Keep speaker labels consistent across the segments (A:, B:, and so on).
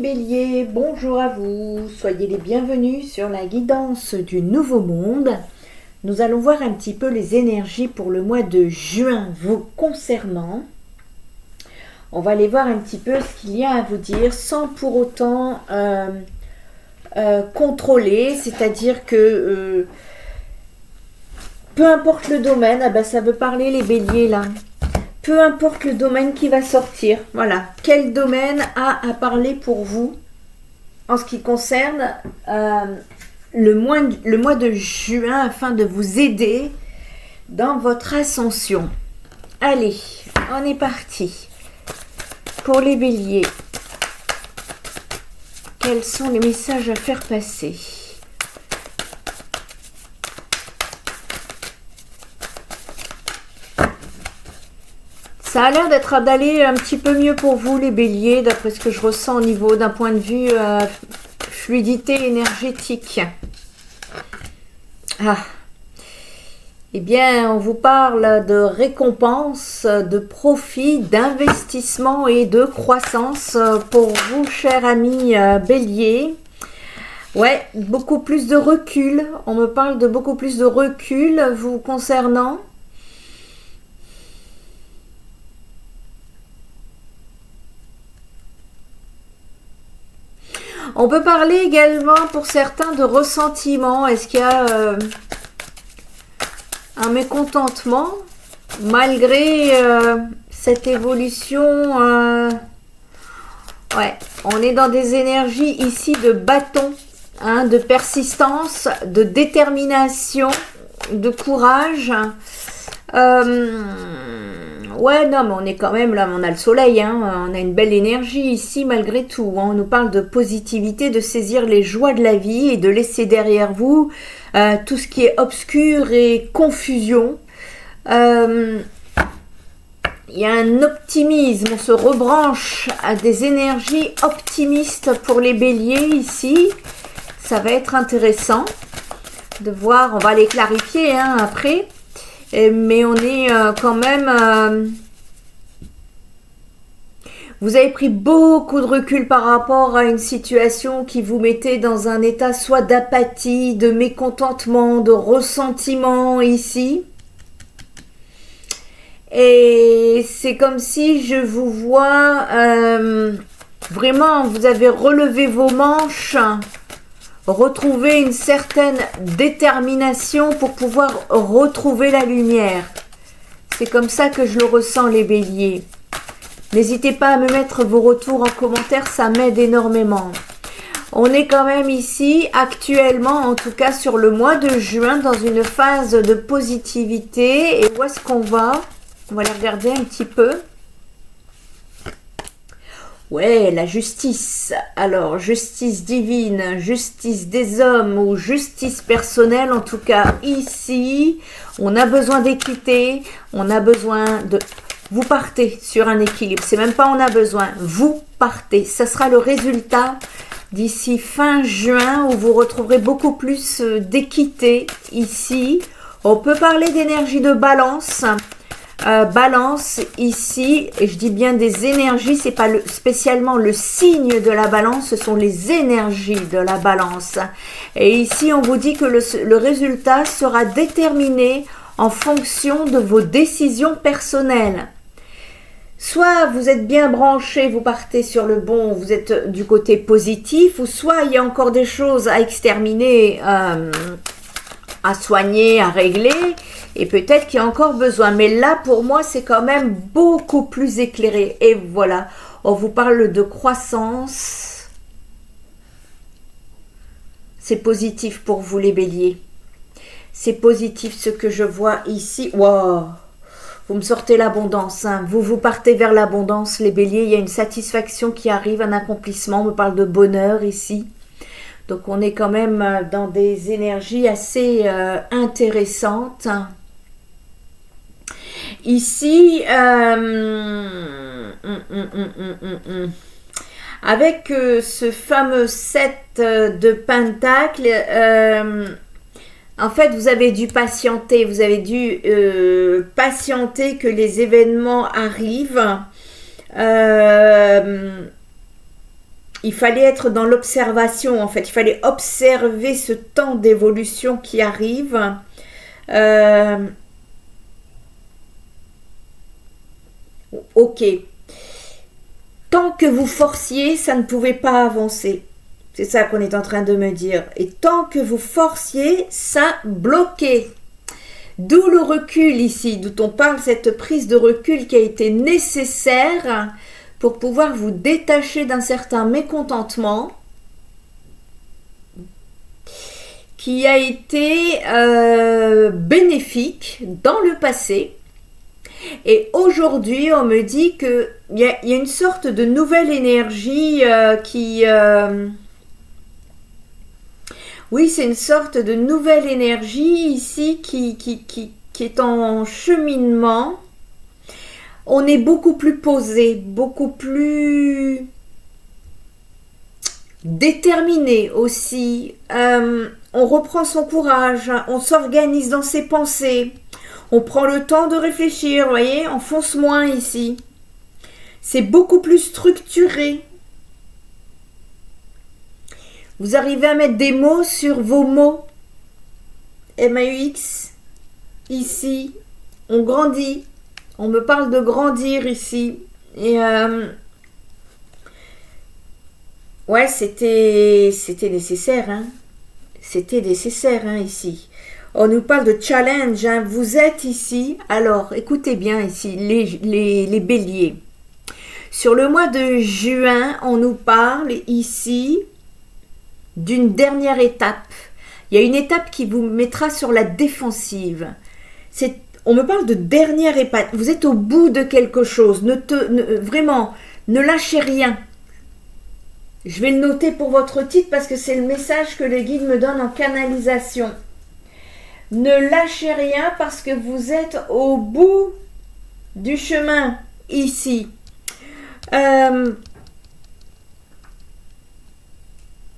A: Bélier, bonjour à vous, soyez les bienvenus sur la guidance du nouveau monde. Nous allons voir un petit peu les énergies pour le mois de juin vous concernant. On va aller voir un petit peu ce qu'il y a à vous dire sans pour autant contrôler, c'est-à-dire que peu importe le domaine, ça veut parler les béliers là. Peu importe le domaine qui va sortir, voilà. Quel domaine a à parler pour vous en ce qui concerne le mois de juin afin de vous aider dans votre ascension. Allez, on est parti. Pour les béliers, quels sont les messages à faire passer ? Ça a l'air d'aller un petit peu mieux pour vous les béliers, d'après ce que je ressens au niveau d'un point de vue fluidité énergétique. Eh bien, on vous parle de récompense, de profit, d'investissement et de croissance pour vous, chers amis béliers. Ouais, beaucoup plus de recul. On me parle de beaucoup plus de recul vous concernant. On peut parler également pour certains de ressentiment. Est-ce qu'il y a un mécontentement malgré cette évolution ouais, on est dans des énergies ici de bâton, de persistance, de détermination, de courage. Ouais, non, mais on est quand même là, on a le soleil, on a une belle énergie ici malgré tout. On nous parle de positivité, de saisir les joies de la vie et de laisser derrière vous tout ce qui est obscur et confusion. Il y a un optimisme, on se rebranche à des énergies optimistes pour les béliers ici. Ça va être intéressant de voir, on va les clarifier après. Mais on est quand même... vous avez pris beaucoup de recul par rapport à une situation qui vous mettait dans un état soit d'apathie, de mécontentement, de ressentiment ici. Et c'est comme si je vous vois... vraiment, vous avez relevé vos manches... retrouver une certaine détermination pour pouvoir retrouver la lumière. C'est comme ça que je le ressens les béliers. N'hésitez pas à me mettre vos retours en commentaire, ça m'aide énormément. On est quand même ici actuellement, en tout cas sur le mois de juin, dans une phase de positivité. Et où est-ce qu'on va ? On va aller regarder un petit peu. Ouais, la justice. Alors, justice divine, justice des hommes ou justice personnelle. En tout cas, ici, on a besoin d'équité. On a besoin de... Vous partez sur un équilibre. C'est même pas on a besoin. Vous partez. Ça sera le résultat d'ici fin juin où vous retrouverez beaucoup plus d'équité ici. On peut parler d'énergie de balance. Balance ici, et je dis bien des énergies, c'est pas spécialement le signe de la balance, ce sont les énergies de la balance. Et ici, on vous dit que le résultat sera déterminé en fonction de vos décisions personnelles. Soit vous êtes bien branché, vous partez sur le bon, vous êtes du côté positif, ou soit il y a encore des choses à exterminer, à soigner, à régler, et peut-être qu'il y a encore besoin. Mais là, pour moi, c'est quand même beaucoup plus éclairé. Et voilà, on vous parle de croissance. C'est positif pour vous, les béliers. C'est positif ce que je vois ici. Wow! Vous me sortez l'abondance. Vous partez vers l'abondance, les béliers. Il y a une satisfaction qui arrive, un accomplissement. On me parle de bonheur ici. Donc, on est quand même dans des énergies assez intéressantes. Ici, avec ce fameux 7 de pentacles, en fait, vous avez dû patienter. Vous avez dû patienter que les événements arrivent. il fallait être dans l'observation, en fait. Il fallait observer ce temps d'évolution qui arrive. Ok. Tant que vous forciez, ça ne pouvait pas avancer. C'est ça qu'on est en train de me dire. Et tant que vous forciez, ça bloquait. D'où le recul ici, d'où on parle, cette prise de recul qui a été nécessaire pour pouvoir vous détacher d'un certain mécontentement qui a été bénéfique dans le passé. Et aujourd'hui, on me dit qu'il y a une sorte de nouvelle énergie qui... oui, c'est une sorte de nouvelle énergie ici qui est en cheminement. On est beaucoup plus posé, beaucoup plus déterminé aussi. On reprend son courage, on s'organise dans ses pensées. On prend le temps de réfléchir, vous voyez, on fonce moins ici. C'est beaucoup plus structuré. Vous arrivez à mettre des mots sur vos mots. MAUX, ici, on grandit. On me parle de grandir ici. Et ouais, c'était nécessaire, hein. C'était nécessaire, hein, ici. On nous parle de challenge, hein. Vous êtes ici. Alors, écoutez bien ici, les béliers. Sur le mois de juin, on nous parle ici d'une dernière étape. Il y a une étape qui vous mettra sur la défensive. On me parle de dernière étape. Vous êtes au bout de quelque chose. Vraiment, ne lâchez rien. Je vais le noter pour votre titre parce que c'est le message que les guides me donnent en canalisation. Ne lâchez rien parce que vous êtes au bout du chemin ici.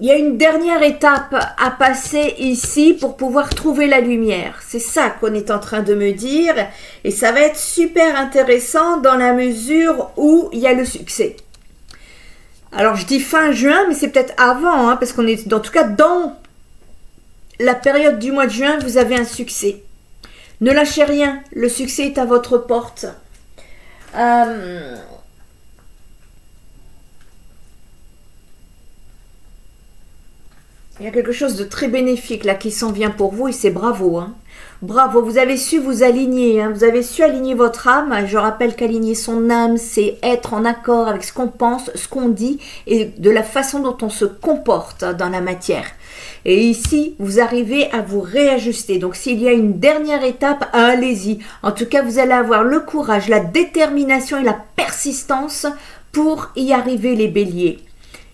A: Il y a une dernière étape à passer ici pour pouvoir trouver la lumière. C'est ça qu'on est en train de me dire. Et ça va être super intéressant dans la mesure où il y a le succès. Alors je dis fin juin, mais c'est peut-être avant, hein, parce qu'on est en tout cas dans la période du mois de juin, vous avez un succès. Ne lâchez rien, le succès est à votre porte. Il y a quelque chose de très bénéfique là qui s'en vient pour vous et c'est bravo. Hein. Bravo, vous avez su vous aligner, hein. Vous avez su aligner votre âme. Je rappelle qu'aligner son âme, c'est être en accord avec ce qu'on pense, ce qu'on dit et de la façon dont on se comporte dans la matière. Et ici, vous arrivez à vous réajuster. Donc, s'il y a une dernière étape, allez-y. En tout cas, vous allez avoir le courage, la détermination et la persistance pour y arriver, les béliers.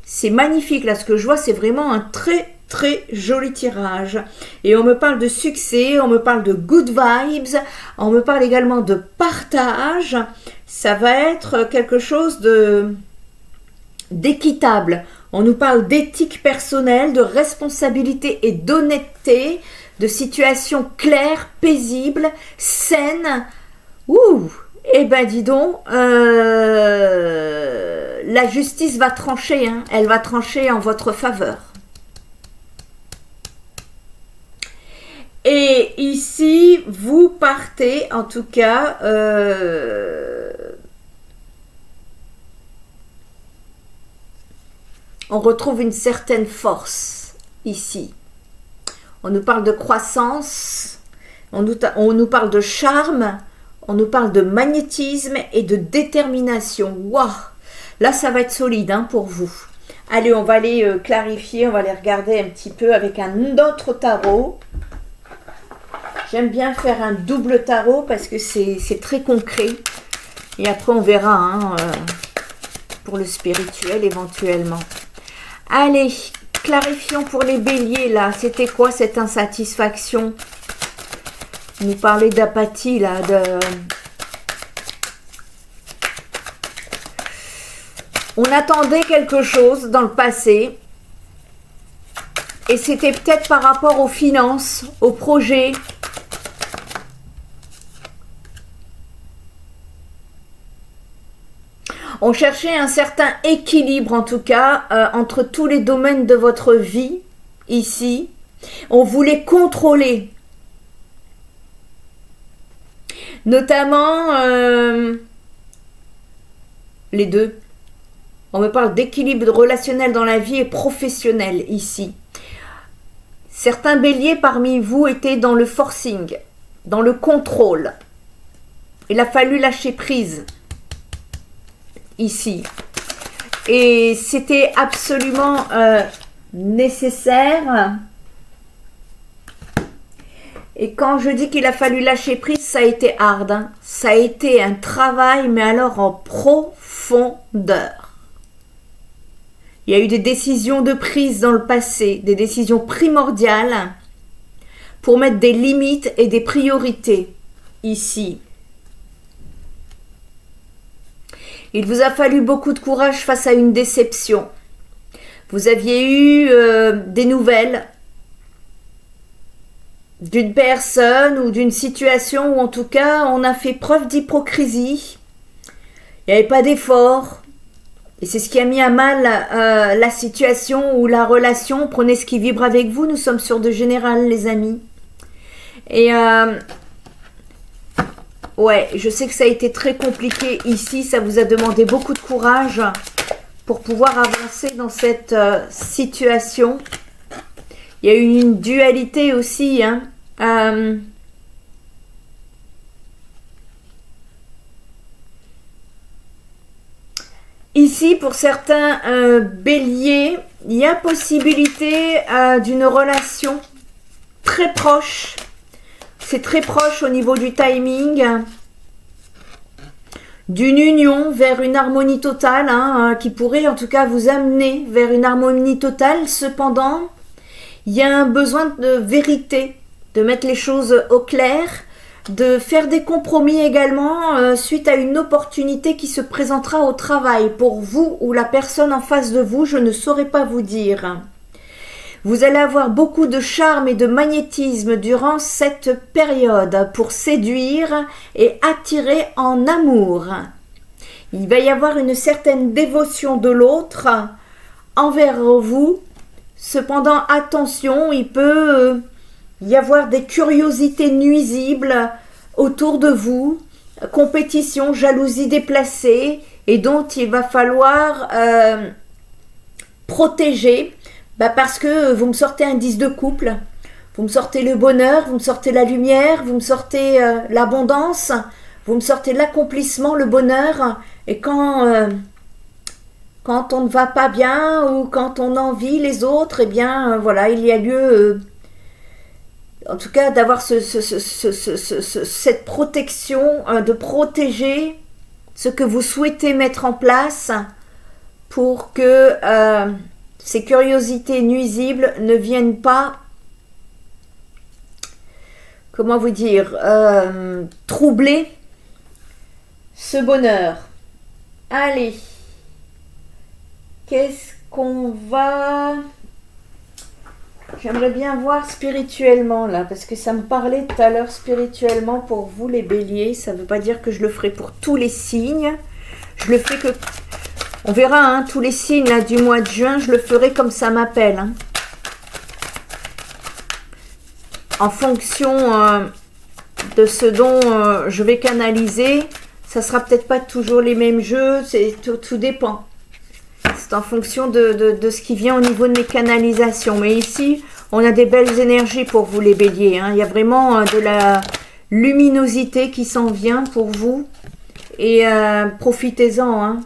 A: C'est magnifique, là, ce que je vois, c'est vraiment un très, très joli tirage. Et on me parle de succès, on me parle de good vibes, on me parle également de partage. Ça va être quelque chose d'équitable. On nous parle d'éthique personnelle, de responsabilité et d'honnêteté, de situations claires, paisibles, saines. Ouh! Eh ben dis donc, la justice va trancher, hein. Elle va trancher en votre faveur. Et ici, vous partez, en tout cas, on retrouve une certaine force ici. On nous parle de croissance, on nous parle de charme, on nous parle de magnétisme et de détermination. Waouh! Là, ça va être solide, hein, pour vous. Allez, on va aller clarifier, on va aller regarder un petit peu avec un autre tarot. J'aime bien faire un double tarot parce que c'est très concret. Et après, on verra, hein, pour le spirituel éventuellement. Allez, clarifions pour les béliers, là. C'était quoi cette insatisfaction? Nous parler d'apathie, là, On attendait quelque chose dans le passé. Et c'était peut-être par rapport aux finances, aux projets. On cherchait un certain équilibre, en tout cas, entre tous les domaines de votre vie, ici. On voulait contrôler. Notamment, les deux. On me parle d'équilibre relationnel dans la vie et professionnel, ici. Certains béliers parmi vous étaient dans le forcing, dans le contrôle. Il a fallu lâcher prise. Ici. Et c'était absolument nécessaire. Et quand je dis qu'il a fallu lâcher prise, ça a été hard. Hein. Ça a été un travail, mais alors en profondeur. Il y a eu des décisions de prise dans le passé, des décisions primordiales pour mettre des limites et des priorités ici. Il vous a fallu beaucoup de courage face à une déception. Vous aviez eu des nouvelles d'une personne ou d'une situation où en tout cas on a fait preuve d'hypocrisie. Il n'y avait pas d'effort. Et c'est ce qui a mis à mal la situation ou la relation. Prenez ce qui vibre avec vous. Nous sommes sur de général, les amis. Et ouais, je sais que ça a été très compliqué ici. Ça vous a demandé beaucoup de courage pour pouvoir avancer dans cette situation. Il y a eu une dualité aussi. Hein. Ici, pour certains béliers, il y a possibilité d'une relation très proche. C'est très proche au niveau du timing, d'une union vers une harmonie totale, hein, qui pourrait en tout cas vous amener vers une harmonie totale. Cependant, il y a un besoin de vérité, de mettre les choses au clair, de faire des compromis également suite à une opportunité qui se présentera au travail pour vous ou la personne en face de vous, je ne saurais pas vous dire. Vous allez avoir beaucoup de charme et de magnétisme durant cette période pour séduire et attirer en amour. Il va y avoir une certaine dévotion de l'autre envers vous. Cependant, attention, il peut y avoir des curiosités nuisibles autour de vous, compétition, jalousie déplacée, et dont il va falloir protéger. Parce que vous me sortez un 10 de couple, vous me sortez le bonheur, vous me sortez la lumière, vous me sortez l'abondance, vous me sortez l'accomplissement, le bonheur. Et quand on ne va pas bien ou quand on envie les autres, eh bien voilà, il y a lieu, en tout cas, d'avoir cette protection, de protéger ce que vous souhaitez mettre en place pour que ces curiosités nuisibles ne viennent pas, comment vous dire, troubler ce bonheur. Allez, qu'est-ce qu'on va... J'aimerais bien voir spirituellement là, parce que ça me parlait tout à l'heure spirituellement pour vous les béliers. Ça ne veut pas dire que je le ferai pour tous les signes. Je le fais que... On verra, hein, tous les signes là, du mois de juin, je le ferai comme ça m'appelle. Hein. En fonction de ce dont je vais canaliser, ça sera peut-être pas toujours les mêmes jeux, tout dépend. C'est en fonction de ce qui vient au niveau de mes canalisations. Mais ici, on a des belles énergies pour vous les béliers. Hein. Il y a vraiment de la luminosité qui s'en vient pour vous. Et profitez-en, hein.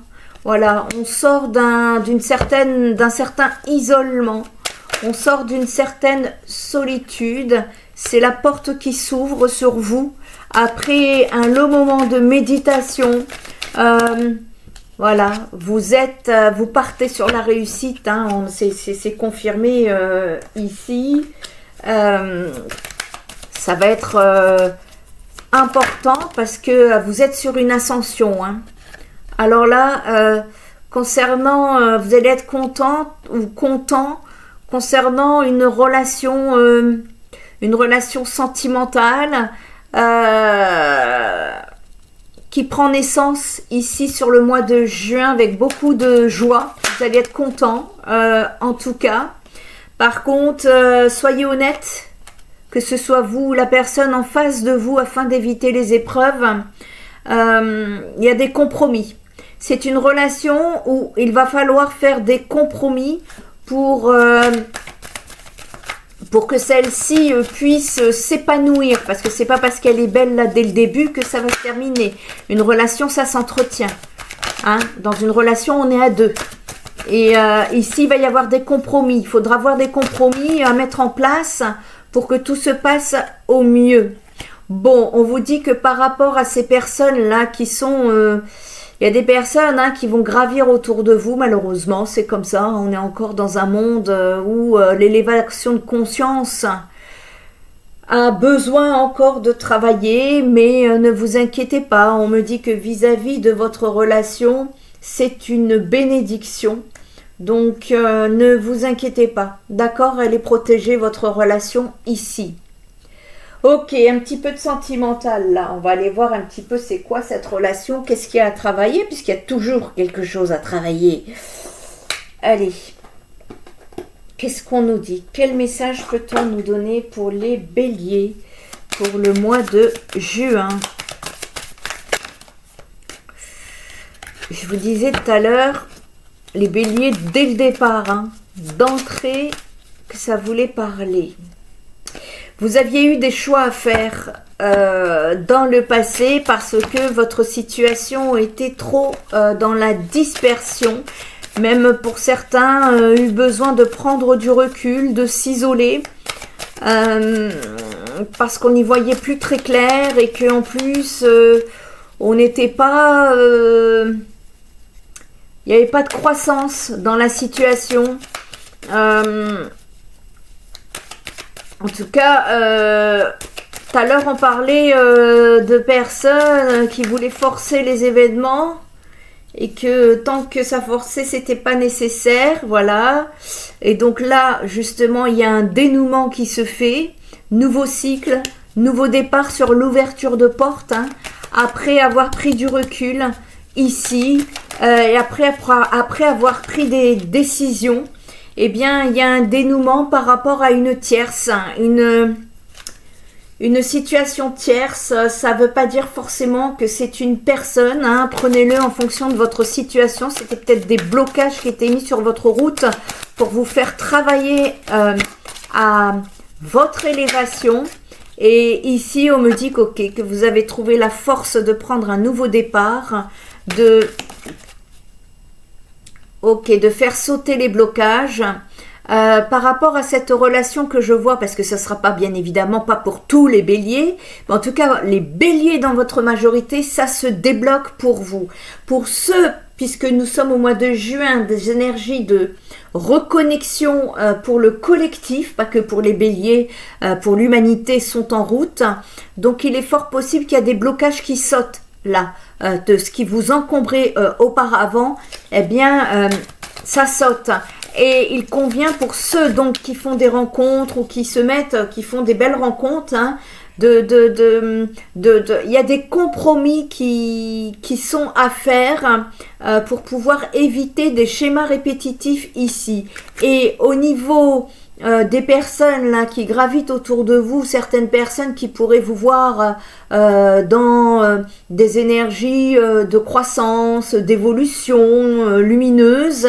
A: Voilà, on sort d'un certain isolement, on sort d'une certaine solitude, c'est la porte qui s'ouvre sur vous après un long moment de méditation. Voilà, vous partez sur la réussite, hein, c'est confirmé ici. Ça va être important parce que vous êtes sur une ascension, hein. Alors là, concernant, vous allez être content concernant une relation sentimentale qui prend naissance ici sur le mois de juin avec beaucoup de joie. Vous allez être content, en tout cas. Par contre, soyez honnête, que ce soit vous ou la personne en face de vous, afin d'éviter les épreuves. Il y a des compromis. C'est une relation où il va falloir faire des compromis pour que celle-ci puisse s'épanouir. Parce que c'est pas parce qu'elle est belle là dès le début que ça va se terminer. Une relation, ça s'entretient. Hein? Dans une relation, on est à deux. Et ici, il va y avoir des compromis. Il faudra avoir des compromis à mettre en place pour que tout se passe au mieux. Bon, on vous dit que par rapport à ces personnes-là qui sont... il y a des personnes qui vont gravir autour de vous, malheureusement, c'est comme ça. On est encore dans un monde où l'élévation de conscience a besoin encore de travailler, mais ne vous inquiétez pas. On me dit que vis-à-vis de votre relation, c'est une bénédiction. Donc, ne vous inquiétez pas. D'accord? Elle est protégée, votre relation, ici. Ok, un petit peu de sentimental là. On va aller voir un petit peu c'est quoi cette relation, qu'est-ce qu'il y a à travailler, puisqu'il y a toujours quelque chose à travailler. Allez, qu'est-ce qu'on nous dit? Quel message peut-on nous donner pour les béliers pour le mois de juin? Je vous disais tout à l'heure, les béliers dès le départ, d'entrée, que ça voulait parler. Vous aviez eu des choix à faire dans le passé parce que votre situation était trop dans la dispersion. Même pour certains, eu besoin de prendre du recul, de s'isoler parce qu'on n'y voyait plus très clair et qu'en plus, on n'était pas... il n'y avait pas de croissance dans la situation. En tout cas, tout à l'heure, on parlait de personnes qui voulaient forcer les événements et que tant que ça forçait, c'était pas nécessaire, voilà. Et donc là, justement, il y a un dénouement qui se fait, nouveau cycle, nouveau départ sur l'ouverture de porte, après avoir pris du recul ici, et après avoir pris des décisions. Eh bien, il y a un dénouement par rapport à une tierce, une situation tierce. Ça ne veut pas dire forcément que c'est une personne. Prenez-le en fonction de votre situation. C'était peut-être des blocages qui étaient mis sur votre route pour vous faire travailler à votre élévation. Et ici, on me dit que vous avez trouvé la force de prendre un nouveau départ, de faire sauter les blocages par rapport à cette relation que je vois, parce que ça ne sera pas bien évidemment pas pour tous les béliers, mais en tout cas les béliers dans votre majorité, ça se débloque pour vous. Pour ceux, puisque nous sommes au mois de juin, des énergies de reconnexion pour le collectif, pas que pour les béliers, pour l'humanité sont en route, donc il est fort possible qu'il y a des blocages qui sautent là. De ce qui vous encombrait auparavant, eh bien, ça saute. Et il convient pour ceux donc qui font des rencontres ou qui se mettent, qui font des belles rencontres, il y a des compromis qui sont à faire pour pouvoir éviter des schémas répétitifs ici. Et au niveau des personnes là qui gravitent autour de vous, certaines personnes qui pourraient vous voir dans des énergies de croissance, d'évolution lumineuse,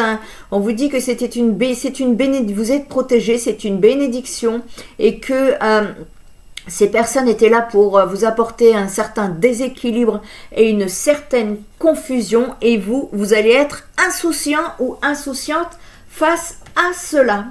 A: on vous dit que c'est une bénédiction, vous êtes protégés, c'est une bénédiction et que ces personnes étaient là pour vous apporter un certain déséquilibre et une certaine confusion et vous allez être insouciant ou insouciante face à cela.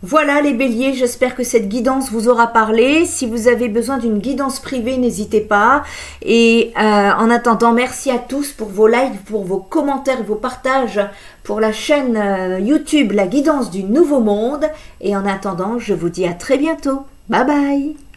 A: Voilà les béliers, j'espère que cette guidance vous aura parlé. Si vous avez besoin d'une guidance privée, n'hésitez pas. Et en attendant, merci à tous pour vos likes, pour vos commentaires, vos partages pour la chaîne YouTube La Guidance du Nouveau Monde. Et en attendant, je vous dis à très bientôt. Bye bye.